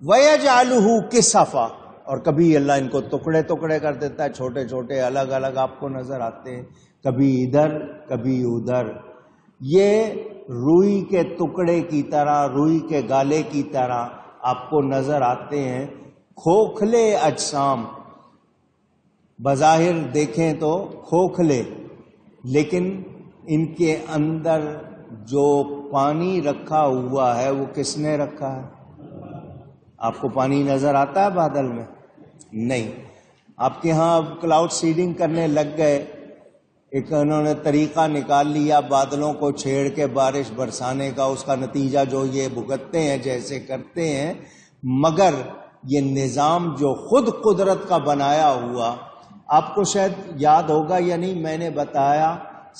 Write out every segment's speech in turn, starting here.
وَيَجْعَلُهُ كِسَفًا، اور کبھی اللہ ان کو ٹکڑے ٹکڑے کر دیتا ہے، چھوٹے چھوٹے الگ الگ آپ کو نظر آتے ہیں، کبھی ادھر کبھی ادھر۔ یہ روئی کے ٹکڑے کی طرح، روئی کے گالے کی طرح آپ کو نظر آتے ہیں، کھوکھلے اجسام، بظاہر دیکھیں تو کھوکھلے، لیکن ان کے اندر جو پانی رکھا ہوا ہے وہ کس نے رکھا ہے؟ آپ کو پانی نظر آتا ہے بادل میں؟ نہیں۔ آپ کے ہاں اب کلاؤڈ سیڈنگ کرنے لگ گئے، ایک انہوں نے طریقہ نکال لیا بادلوں کو چھیڑ کے بارش برسانے کا، اس کا نتیجہ جو یہ بھگتتے ہیں جیسے کرتے ہیں، مگر یہ نظام جو خود قدرت کا بنایا ہوا، آپ کو شاید یاد ہوگا یا نہیں، میں نے بتایا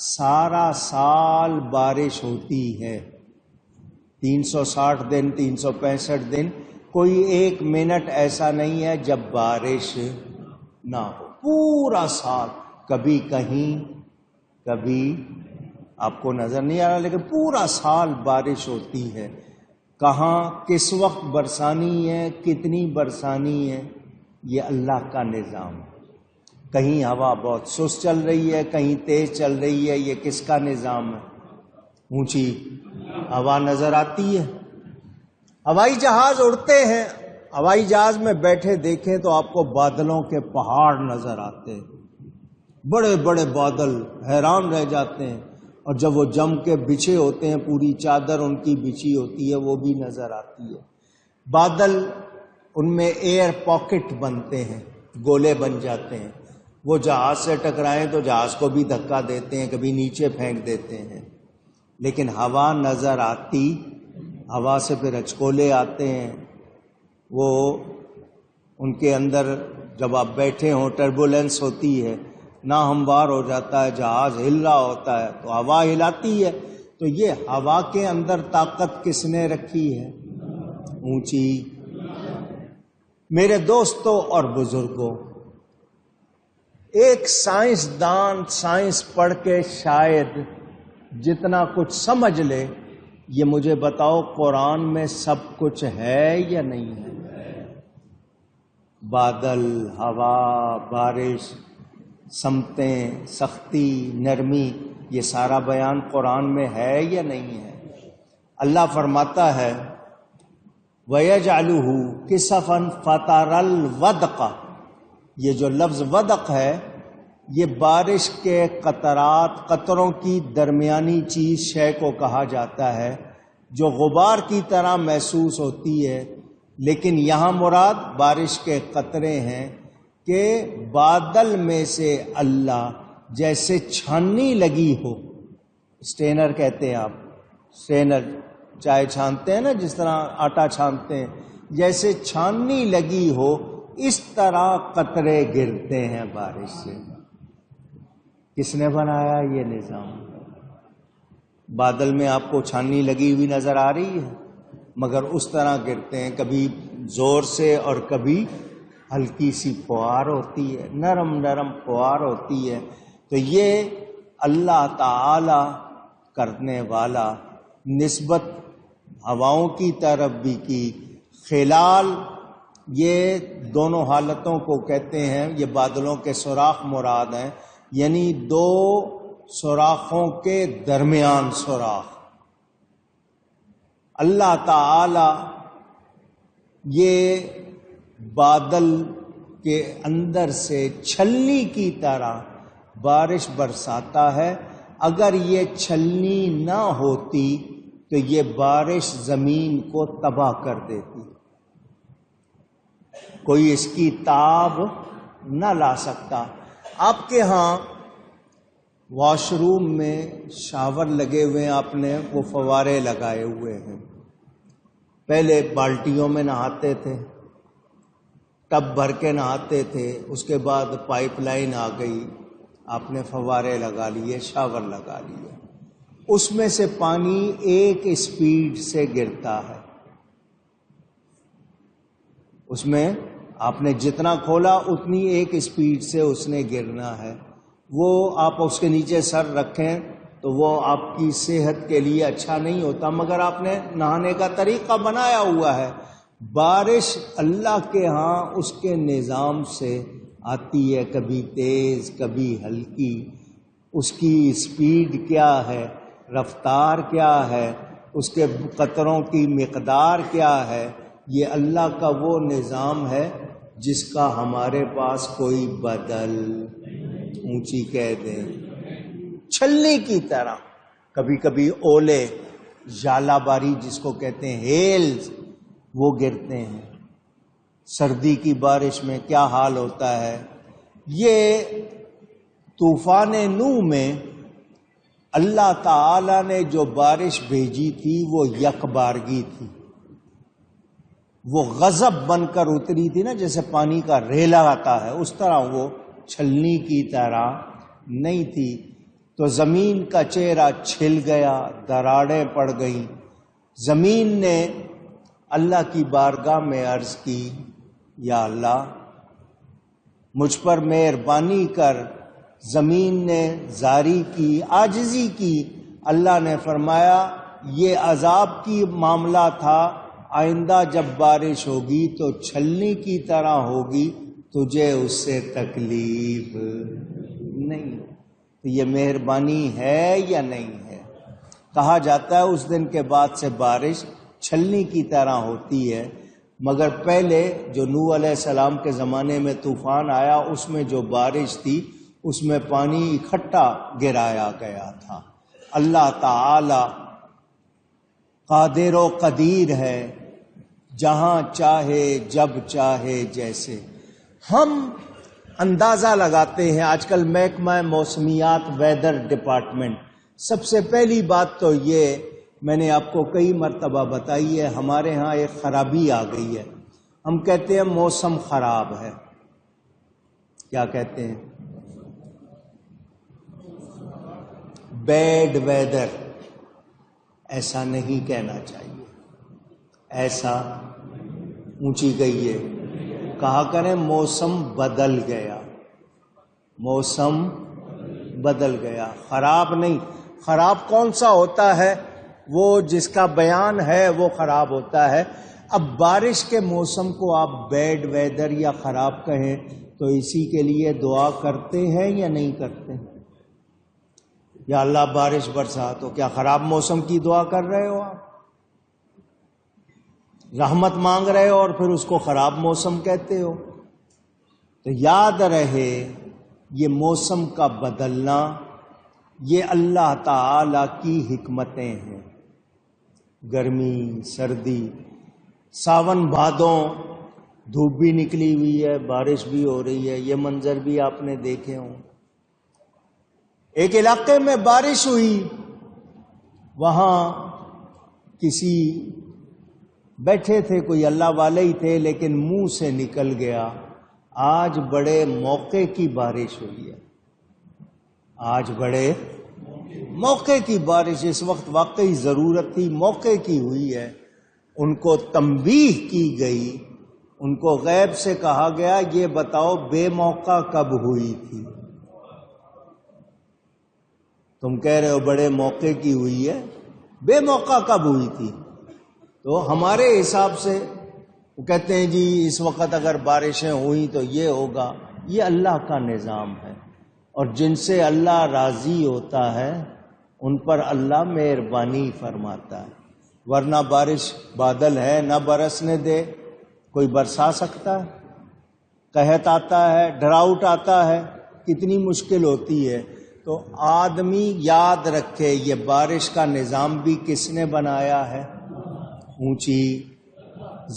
سارا سال بارش ہوتی ہے، 360 دن 365 دن، کوئی ایک منٹ ایسا نہیں ہے جب بارش نہ ہو، پورا سال، کبھی کہیں کبھی آپ کو نظر نہیں آ رہا، لیکن پورا سال بارش ہوتی ہے۔ کہاں کس وقت برسانی ہے، کتنی برسانی ہے، یہ اللہ کا نظام ہے۔ کہیں ہوا بہت سست چل رہی ہے، کہیں تیز چل رہی ہے، یہ کس کا نظام ہے؟ اونچی ہوا نظر آتی ہے، ہوائی جہاز اڑتے ہیں، ہوائی جہاز میں بیٹھے دیکھیں تو آپ کو بادلوں کے پہاڑ نظر آتے ہیں، بڑے بڑے بادل، حیران رہ جاتے ہیں، اور جب وہ جم کے بچھے ہوتے ہیں، پوری چادر ان کی بچھی ہوتی ہے، وہ بھی نظر آتی ہے۔ بادل، ان میں ایئر پاکٹ بنتے ہیں، گولے بن جاتے ہیں، وہ جہاز سے ٹکرائیں تو جہاز کو بھی دھکا دیتے ہیں، کبھی نیچے پھینک دیتے ہیں، لیکن ہوا نظر آتی، ہوا سے پھر اچکولے آتے ہیں، وہ ان کے اندر جب آپ بیٹھے ہوں ٹربولنس ہوتی ہے، نہ ہموار ہو جاتا ہے، جہاز ہل رہا ہوتا ہے تو ہوا ہلاتی ہے۔ تو یہ ہوا کے اندر طاقت کس نے رکھی ہے؟ اونچی۔ میرے دوستوں اور بزرگوں، ایک سائنسدان سائنس پڑھ کے شاید جتنا کچھ سمجھ لے، یہ مجھے بتاؤ قرآن میں سب کچھ ہے یا نہیں ہے؟ بادل، ہوا، بارش، سمتیں، سختی، نرمی، یہ سارا بیان قرآن میں ہے یا نہیں ہے؟ اللہ فرماتا ہے وَيَجْعَلُهُ كِسَفًا فَتَرَى الْوَدْقَ، یہ جو لفظ ودق ہے، یہ بارش کے قطرات، قطروں کی درمیانی چیز شے کو کہا جاتا ہے جو غبار کی طرح محسوس ہوتی ہے، لیکن یہاں مراد بارش کے قطرے ہیں کہ بادل میں سے اللہ جیسے چھاننی لگی ہو، سٹینر کہتے ہیں آپ، سٹینر چائے چھانتے ہیں نا، جس طرح آٹا چھانتے ہیں، جیسے چھاننی لگی ہو اس طرح قطرے گرتے ہیں بارش سے۔ کس نے بنایا یہ نظام؟ بادل میں آپ کو چھاننی لگی ہوئی نظر آ رہی ہے، مگر اس طرح گرتے ہیں، کبھی زور سے اور کبھی ہلکی سی فوار ہوتی ہے، نرم نرم فوار ہوتی ہے۔ تو یہ اللہ تعالی کرنے والا، نسبت ہواؤں کی طرف بھی کی، خلال، یہ دونوں حالتوں کو کہتے ہیں، یہ بادلوں کے سوراخ مراد ہیں، یعنی دو سوراخوں کے درمیان سوراخ۔ اللہ تعالی یہ بادل کے اندر سے چھلنی کی طرح بارش برساتا ہے۔ اگر یہ چھلنی نہ ہوتی تو یہ بارش زمین کو تباہ کر دیتی، کوئی اس کی تاب نہ لا سکتا۔ آپ کے ہاں واش روم میں شاور لگے ہوئے ہیں، آپ نے وہ فوارے لگائے ہوئے ہیں، پہلے بالٹیوں میں نہاتے تھے، ٹب بھر کے نہاتے تھے، اس کے بعد پائپ لائن آ گئی، آپ نے فوارے لگا لیے، شاور لگا لیے، اس میں سے پانی ایک اسپیڈ سے گرتا ہے، اس میں آپ نے جتنا کھولا اتنی ایک اسپیڈ سے اس نے گرنا ہے۔ وہ آپ اس کے نیچے سر رکھیں تو وہ آپ کی صحت کے لیے اچھا نہیں ہوتا، مگر آپ نے نہانے کا طریقہ بنایا ہوا ہے، بارش اللہ کے ہاں اس کے نظام سے آتی ہے، کبھی تیز کبھی ہلکی، اس کی اسپیڈ کیا ہے، رفتار کیا ہے، اس کے قطروں کی مقدار کیا ہے، یہ اللہ کا وہ نظام ہے جس کا ہمارے پاس کوئی بدل، اونچی کہہ دیں چھلنی کی طرح، کبھی کبھی اولے، ژالہ باری جس کو کہتے ہیں، ہیلز، وہ گرتے ہیں۔ سردی کی بارش میں کیا حال ہوتا ہے۔ یہ طوفان نوح میں اللہ تعالی نے جو بارش بھیجی تھی وہ یک بارگی تھی، وہ غضب بن کر اتری تھی نا، جیسے پانی کا ریلا آتا ہے اس طرح، وہ چھلنی کی طرح نہیں تھی۔ تو زمین کا چہرہ چھل گیا، دراڑیں پڑ گئیں۔ زمین نے اللہ کی بارگاہ میں عرض کی، یا اللہ مجھ پر مہربانی کر۔ زمین نے زاری کی، عاجزی کی۔ اللہ نے فرمایا یہ عذاب کی معاملہ تھا، آئندہ جب بارش ہوگی تو چھلنی کی طرح ہوگی، تجھے اس سے تکلیف نہیں۔ تو یہ مہربانی ہے یا نہیں ہے؟ کہا جاتا ہے اس دن کے بعد سے بارش چھلنی کی طرح ہوتی ہے، مگر پہلے جو نوح علیہ السلام کے زمانے میں طوفان آیا اس میں جو بارش تھی اس میں پانی اکٹھا گرایا گیا تھا۔ اللہ تعالی قادر و قدیر ہے، جہاں چاہے جب چاہے جیسے۔ ہم اندازہ لگاتے ہیں، آج کل محکمہ موسمیات ویدر ڈپارٹمنٹ، سب سے پہلی بات تو یہ میں نے آپ کو کئی مرتبہ بتائی ہے، ہمارے ہاں ایک خرابی آ گئی ہے، ہم کہتے ہیں موسم خراب ہے۔ کیا کہتے ہیں؟ Bad weather. ایسا نہیں کہنا چاہیے، ایسا اونچی گئی ہے، کہا کریں موسم بدل گیا، موسم بدل گیا، خراب نہیں۔ خراب کون سا ہوتا ہے؟ وہ جس کا بیان ہے وہ خراب ہوتا ہے۔ اب بارش کے موسم کو آپ بیڈ ویدر یا خراب کہیں تو اسی کے لیے دعا کرتے ہیں یا نہیں کرتے؟ یا اللہ بارش برسا، تو کیا خراب موسم کی دعا کر رہے ہو آپ؟ رحمت مانگ رہے ہو اور پھر اس کو خراب موسم کہتے ہو؟ تو یاد رہے یہ موسم کا بدلنا یہ اللہ تعالی کی حکمتیں ہیں۔ گرمی، سردی، ساون بھادوں، دھوپ بھی نکلی ہوئی ہے، بارش بھی ہو رہی ہے، یہ منظر بھی آپ نے دیکھے ہوں۔ ایک علاقے میں بارش ہوئی، وہاں کسی بیٹھے تھے، کوئی اللہ والے ہی تھے، لیکن منہ سے نکل گیا آج بڑے موقع کی بارش ہوئی ہے، آج بڑے موقع کی بارش، اس وقت واقعی ضرورت تھی، موقع کی ہوئی ہے۔ ان کو تنبیہ کی گئی، ان کو غیب سے کہا گیا یہ بتاؤ بے موقع کب ہوئی تھی؟ تم کہہ رہے ہو بڑے موقع کی ہوئی ہے، بے موقع کب ہوئی تھی؟ تو ہمارے حساب سے وہ کہتے ہیں جی اس وقت اگر بارشیں ہوئیں تو یہ ہوگا۔ یہ اللہ کا نظام ہے، اور جن سے اللہ راضی ہوتا ہے ان پر اللہ مہربانی فرماتا ہے۔ ورنہ بارش بادل ہے نہ برسنے دے، کوئی برسا سکتا ہے؟ قحط آتا ہے، ڈراؤٹ آتا ہے، کتنی مشکل ہوتی ہے۔ تو آدمی یاد رکھے یہ بارش کا نظام بھی کس نے بنایا ہے؟ اونچی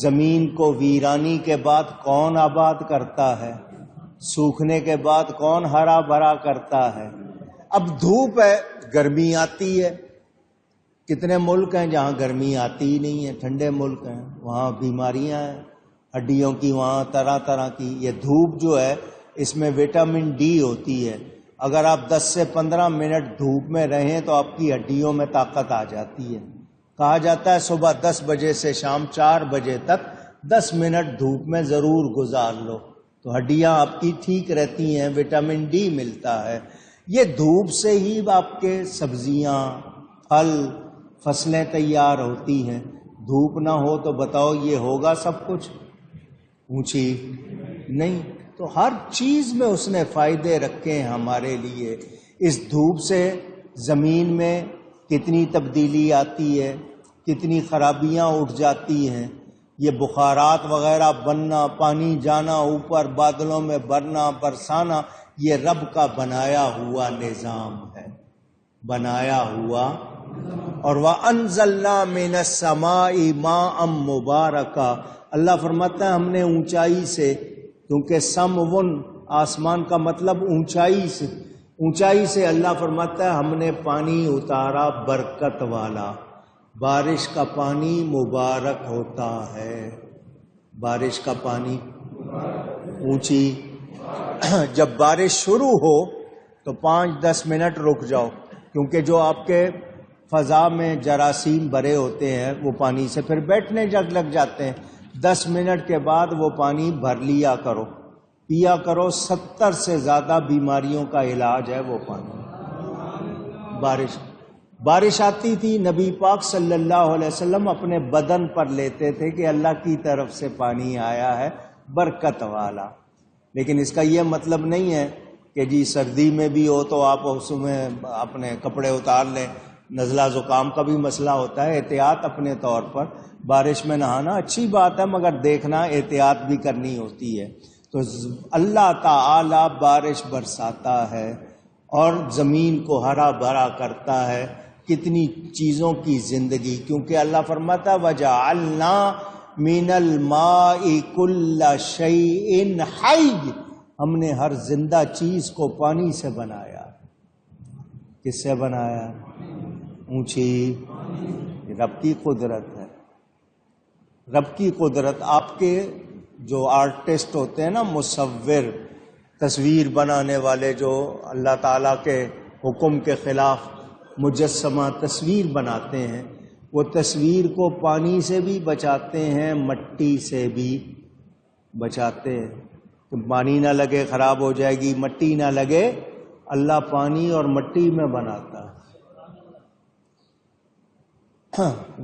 زمین کو ویرانی کے بعد کون آباد کرتا ہے؟ سوکھنے کے بعد کون ہرا بھرا کرتا ہے؟ اب دھوپ ہے، گرمی آتی ہے۔ کتنے ملک ہیں جہاں گرمی آتی ہی نہیں ہے، ٹھنڈے ملک ہیں، وہاں بیماریاں ہیں ہڈیوں کی، وہاں طرح طرح کی۔ یہ دھوپ جو ہے اس میں وٹامن ڈی ہوتی ہے، اگر آپ 10 سے 15 منٹ دھوپ میں رہیں تو آپ کی ہڈیوں میں طاقت آ جاتی ہے۔ کہا جاتا ہے صبح 10 بجے سے شام 4 بجے تک 10 منٹ دھوپ میں ضرور گزار لو تو ہڈیاں آپ کی ٹھیک رہتی ہیں، وٹامن ڈی ملتا ہے۔ یہ دھوپ سے ہی آپ کے سبزیاں، پھل، فصلیں تیار ہوتی ہیں۔ دھوپ نہ ہو تو بتاؤ یہ ہوگا سب کچھ؟ اونچی نہیں. تو ہر چیز میں اس نے فائدے رکھے ہیں ہمارے لیے. اس دھوپ سے زمین میں کتنی تبدیلی آتی ہے، کتنی خرابیاں اٹھ جاتی ہیں. یہ بخارات وغیرہ بننا، پانی جانا اوپر، بادلوں میں بھرنا، برسانا، یہ رب کا بنایا ہوا نظام ہے، بنایا ہوا. اور وَأَنزَلْنَا مِنَ السَّمَاءِ مَاءً مُبَارَكًا، اللہ فرماتا ہے ہم نے اونچائی سے، کیونکہ سمون آسمان کا مطلب اونچائی سے، اونچائی سے اللہ فرماتا ہے ہم نے پانی اتارا برکت والا. بارش کا پانی مبارک ہوتا ہے، بارش کا پانی اونچی. جب بارش شروع ہو تو 5-10 منٹ رک جاؤ، کیونکہ جو آپ کے فضا میں جراثیم بھرے ہوتے ہیں وہ پانی سے پھر بیٹھنے لگ جاتے ہیں. 10 منٹ کے بعد وہ پانی بھر لیا کرو، پیا کرو. 70 سے زیادہ بیماریوں کا علاج ہے وہ پانی. بارش آتی تھی، نبی پاک صلی اللہ علیہ وسلم اپنے بدن پر لیتے تھے کہ اللہ کی طرف سے پانی آیا ہے برکت والا. لیکن اس کا یہ مطلب نہیں ہے کہ جی سردی میں بھی ہو تو آپ اس میں اپنے کپڑے اتار لیں. نزلہ زکام کا بھی مسئلہ ہوتا ہے. احتیاط اپنے طور پر. بارش میں نہانا اچھی بات ہے، مگر دیکھنا احتیاط بھی کرنی ہوتی ہے. تو اللہ تعالی بارش برساتا ہے اور زمین کو ہرا بھرا کرتا ہے. کتنی چیزوں کی زندگی، کیونکہ اللہ فرماتا وَجَعَلْنَا مِنَ الْمَاءِ كُلَّ شَيْءٍ حَيٍّ، ہم نے ہر زندہ چیز کو پانی سے بنایا. کس سے بنایا؟ اونچی. رب کی قدرت ہے، رب کی قدرت. آپ کے جو آرٹسٹ ہوتے ہیں نا، مصور، تصویر بنانے والے، جو اللہ تعالیٰ کے حکم کے خلاف مجسمہ تصویر بناتے ہیں، وہ تصویر کو پانی سے بھی بچاتے ہیں، مٹی سے بھی بچاتے ہیں. کہ پانی نہ لگے خراب ہو جائے گی، مٹی نہ لگے. اللہ پانی اور مٹی میں بناتا ہے.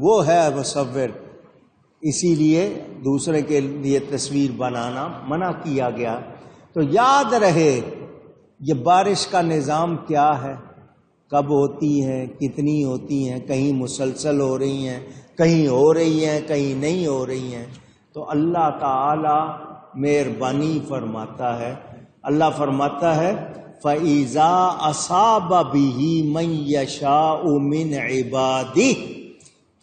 وہ ہے مصور. اسی لیے دوسرے کے لیے تصویر بنانا منع کیا گیا. تو یاد رہے یہ بارش کا نظام کیا ہے، کب ہوتی ہیں، کتنی ہوتی ہیں. کہیں مسلسل ہو رہی ہیں، کہیں ہو رہی ہیں، کہیں نہیں ہو رہی ہیں. تو اللہ تعالی مہربانی فرماتا ہے. اللہ فرماتا ہے فَإِذَا أَصَابَ بِهِ مَن يَشَاءُ مِنْ عِبَادِهِ،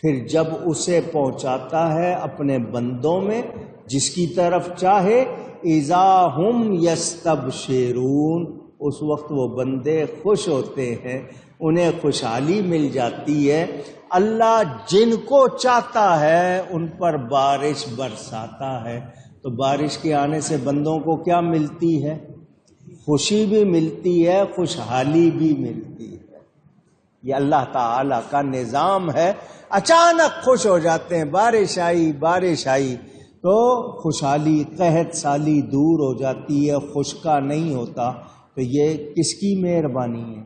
پھر جب اسے پہنچاتا ہے اپنے بندوں میں جس کی طرف چاہے، اذا ہم یستبشرون، اس وقت وہ بندے خوش ہوتے ہیں، انہیں خوشحالی مل جاتی ہے. اللہ جن کو چاہتا ہے ان پر بارش برساتا ہے. تو بارش کے آنے سے بندوں کو کیا ملتی ہے؟ خوشی بھی ملتی ہے، خوشحالی بھی ملتی ہے. یہ اللہ تعالی کا نظام ہے. اچانک خوش ہو جاتے ہیں، بارش آئی، بارش آئی تو خوشحالی، قحط سالی دور ہو جاتی ہے، خشکا نہیں ہوتا. تو یہ کس کی مہربانی ہے؟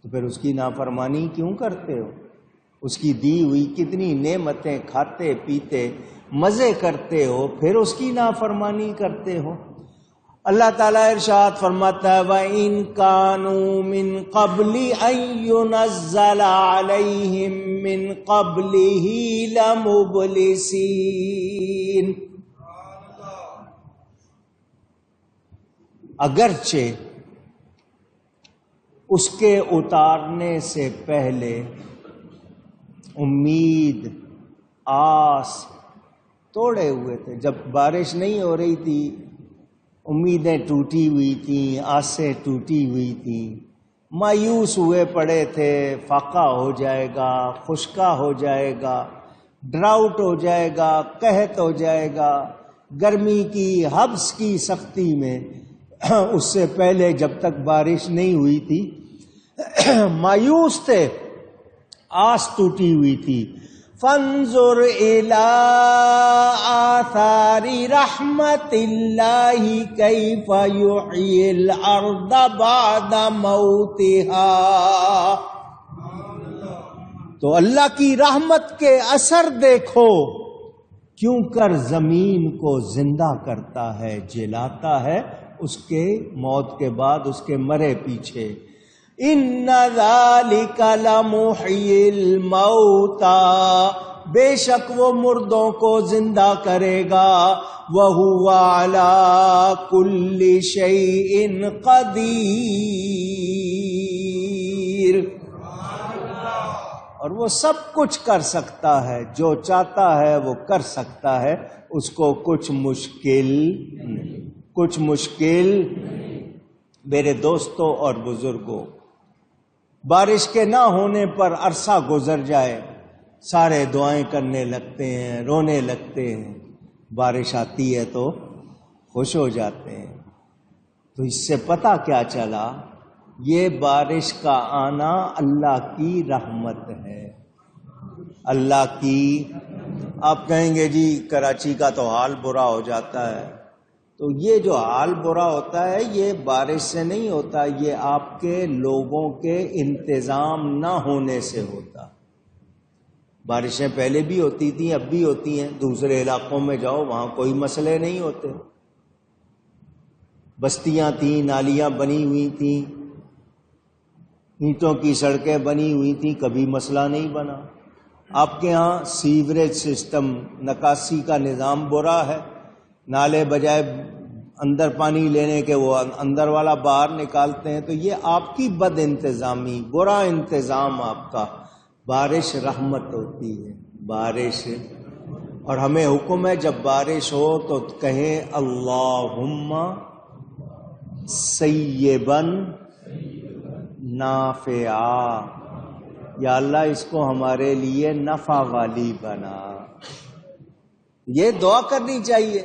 تو پھر اس کی نافرمانی کیوں کرتے ہو؟ اس کی دی ہوئی کتنی نعمتیں کھاتے پیتے مزے کرتے ہو، پھر اس کی نافرمانی کرتے ہو. اللہ تعالیٰ ارشاد فرماتا ہے وَإِن كَانُوا مِن قَبْلِ أَن يُنَزَّلَ عَلَيْهِم مِّن قَبْلِهِ لَمُبْلِسِينَ. اگرچہ اس کے اتارنے سے پہلے امید، آس توڑے ہوئے تھے. جب بارش نہیں ہو رہی تھی امیدیں ٹوٹی ہوئی تھیں، آسیں ٹوٹی ہوئی تھیں، مایوس ہوئے پڑے تھے. فاقہ ہو جائے گا، خشکا ہو جائے گا، ڈراؤٹ ہو جائے گا، قحط ہو جائے گا. گرمی کی، حبس کی سختی میں اس سے پہلے جب تک بارش نہیں ہوئی تھی مایوس تھے، آس ٹوٹی ہوئی تھی. فانظر الى آثار رحمت اللہ کیف یحیی الارض بعد موتها. تو اللہ کی رحمت کے اثر دیکھو، کیوں کر زمین کو زندہ کرتا ہے، جلاتا ہے اس کے موت کے بعد، اس کے مرے پیچھے۔ ان ذالک لمحیی الموتى، بے شک وہ مردوں کو زندہ کرے گا، وَهُوَ عَلَى كُلِّ شَيْءٍ قدیر، اور وہ سب کچھ کر سکتا ہے، جو چاہتا ہے وہ کر سکتا ہے، اس کو کچھ مشکل نہیں، کچھ مشکل۔ میرے دوستوں اور بزرگوں، بارش کے نہ ہونے پر عرصہ گزر جائے، سارے دعائیں کرنے لگتے ہیں، رونے لگتے ہیں، بارش آتی ہے تو خوش ہو جاتے ہیں۔ تو اس سے پتہ کیا چلا؟ یہ بارش کا آنا اللہ کی رحمت ہے، اللہ کی۔ آپ کہیں گے جی کراچی کا تو حال برا ہو جاتا ہے، تو یہ جو حال برا ہوتا ہے یہ بارش سے نہیں ہوتا، یہ آپ کے لوگوں کے انتظام نہ ہونے سے ہوتا۔ بارشیں پہلے بھی ہوتی تھیں، اب بھی ہوتی ہیں، دوسرے علاقوں میں جاؤ وہاں کوئی مسئلے نہیں ہوتے، بستیاں تھیں، نالیاں بنی ہوئی تھیں، اینٹوں کی سڑکیں بنی ہوئی تھیں، کبھی مسئلہ نہیں بنا۔ آپ کے ہاں سیوریج سسٹم، نکاسی کا نظام برا ہے، نالے بجائے اندر پانی لینے کے وہ اندر والا باہر نکالتے ہیں، تو یہ آپ کی بد انتظامی، برا انتظام آپ کا۔ بارش رحمت ہوتی ہے، بارش، اور ہمیں حکم ہے جب بارش ہو تو کہیں اللہم سیبا نافعا، یا اللہ اس کو ہمارے لیے نفع والی بنا۔ یہ دعا کرنی چاہیے۔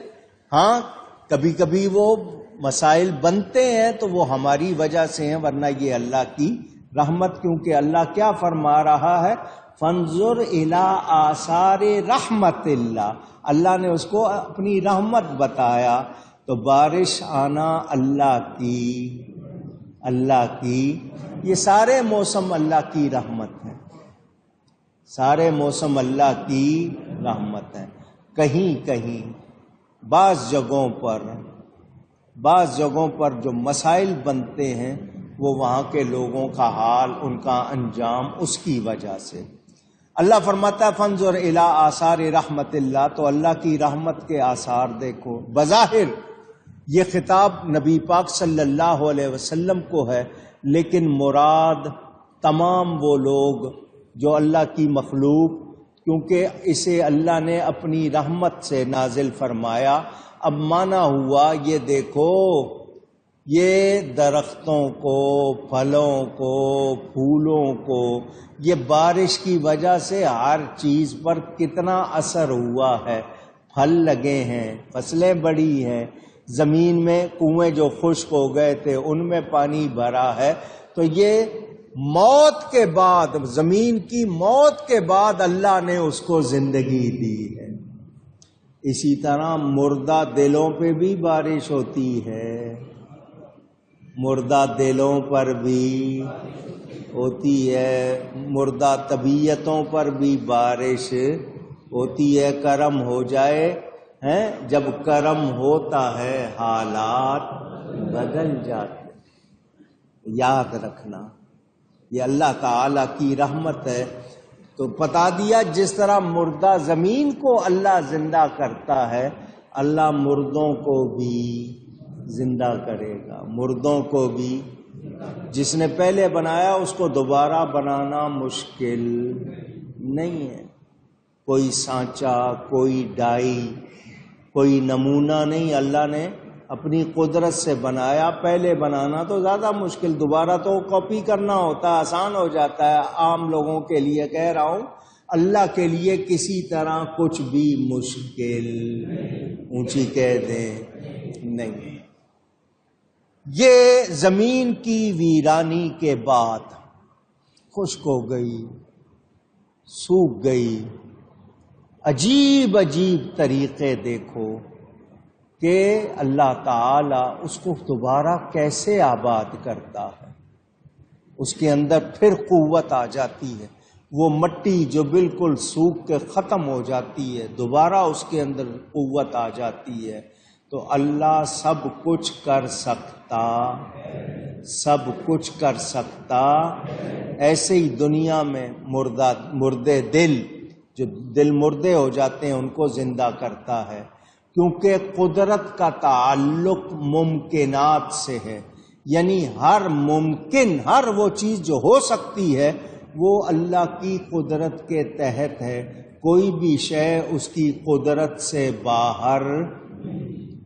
ہاں کبھی کبھی وہ مسائل بنتے ہیں تو وہ ہماری وجہ سے ہیں، ورنہ یہ اللہ کی رحمت، کیونکہ اللہ کیا فرما رہا ہے؟ فانظر الی آثار رحمت اللہ، اللہ نے اس کو اپنی رحمت بتایا۔ تو بارش آنا اللہ کی، یہ سارے موسم اللہ کی رحمت ہے، سارے موسم اللہ کی رحمت ہے۔ کہیں کہیں بعض جگہوں پر جو مسائل بنتے ہیں وہ وہاں کے لوگوں کا حال، ان کا انجام، اس کی وجہ سے۔ اللہ فرماتا ہے فانظر الی آثار رحمت اللہ، تو اللہ کی رحمت کے آثار دیکھو۔ بظاہر یہ خطاب نبی پاک صلی اللہ علیہ وسلم کو ہے، لیکن مراد تمام وہ لوگ جو اللہ کی مخلوق، کیونکہ اسے اللہ نے اپنی رحمت سے نازل فرمایا۔ اب مانا ہوا یہ دیکھو، یہ درختوں کو، پھلوں کو، پھولوں کو، یہ بارش کی وجہ سے ہر چیز پر کتنا اثر ہوا ہے، پھل لگے ہیں، فصلیں بڑی ہیں، زمین میں کنویں جو خشک ہو گئے تھے ان میں پانی بھرا ہے۔ تو یہ موت کے بعد، زمین کی موت کے بعد اللہ نے اس کو زندگی دی ہے۔ اسی طرح مردہ دلوں پہ بھی بارش ہوتی ہے، مردہ دلوں پر بھی ہوتی ہے، مردہ طبیعتوں پر بھی بارش ہوتی ہے۔ کرم ہو جائے، جب کرم ہوتا ہے حالات بدل جاتے۔ یاد رکھنا یہ اللہ تعالی کی رحمت ہے۔ تو بتا دیا جس طرح مردہ زمین کو اللہ زندہ کرتا ہے، اللہ مردوں کو بھی زندہ کرے گا، مردوں کو بھی۔ جس نے پہلے بنایا اس کو دوبارہ بنانا مشکل نہیں ہے، کوئی سانچہ، کوئی ڈائی، کوئی نمونہ نہیں، اللہ نے اپنی قدرت سے بنایا۔ پہلے بنانا تو زیادہ مشکل، دوبارہ تو کاپی کرنا ہوتا ہے، آسان ہو جاتا ہے۔ عام لوگوں کے لیے کہہ رہا ہوں، اللہ کے لیے کسی طرح کچھ بھی مشکل، اونچی کہہ دیں، نہیں۔ یہ زمین کی ویرانی کے بعد خشک ہو گئی، سوکھ گئی، عجیب عجیب طریقے دیکھو کہ اللہ تعالی اس کو دوبارہ کیسے آباد کرتا ہے، اس کے اندر پھر قوت آ جاتی ہے۔ وہ مٹی جو بالکل سوکھ کے ختم ہو جاتی ہے دوبارہ اس کے اندر قوت آ جاتی ہے. تو اللہ سب کچھ کر سکتا، سب کچھ کر سکتا. ایسے ہی دنیا میں مردے دل، جو دل مردے ہو جاتے ہیں ان کو زندہ کرتا ہے، کیونکہ قدرت کا تعلق ممکنات سے ہے. یعنی ہر ممکن، ہر وہ چیز جو ہو سکتی ہے وہ اللہ کی قدرت کے تحت ہے. کوئی بھی شے اس کی قدرت سے باہر،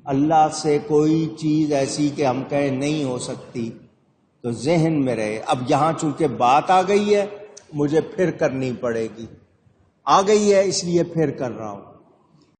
اللہ سے کوئی چیز ایسی کہ ہم کہیں نہیں ہو سکتی. تو ذہن میں رہے. اب یہاں چونکہ بات آ گئی ہے مجھے پھر کرنی پڑے گی، آ گئی ہے اس لیے پھر کر رہا ہوں.